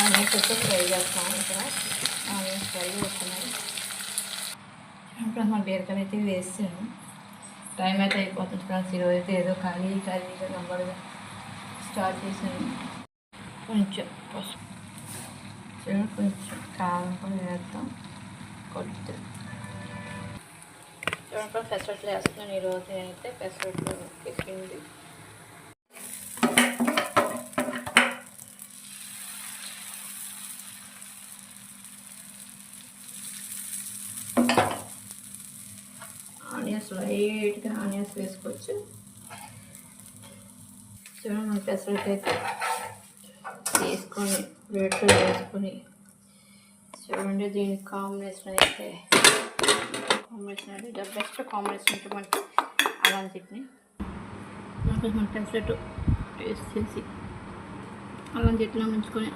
Onions అయితే fry చేస్తాము. ఇక్కడ ఆనియన్స్ ఫ్రై చేస్తున్నాయి. ఇప్పుడు మా బీరకాయలు అయితే వేస్తాను. టైం అయితే అయిపోతుంది ఫ్రెండ్స్. ఈరోజు అయితే ఏదో ఖాళీగా నెంబర్గా స్టార్ట్ చేసాను. కొంచెం పసుపు, కొంచెం కారం కూడా వేస్తాం. కొద్దిగా చూడండి పెసరట్లు వేస్తున్నాను. ఈరోజు నేనైతే పెసరట్లు ఎక్కింది. ఆనియన్స్ లైట్గా ఆనియన్స్ వేసుకోవచ్చు. చూడండి మన పెసరట్లు అయితే తీసుకొని బ్రెడ్లో వేసుకొని చూడండి. దీనికి కాంబినేషన్ అయితే బెస్ట్ కాంబినేషన్ అంటే మనకి అల్లం చట్నీ. మన పెసరట్టు టేస్ట్ చేసి అల్లం చట్నీలో ముంచుకొని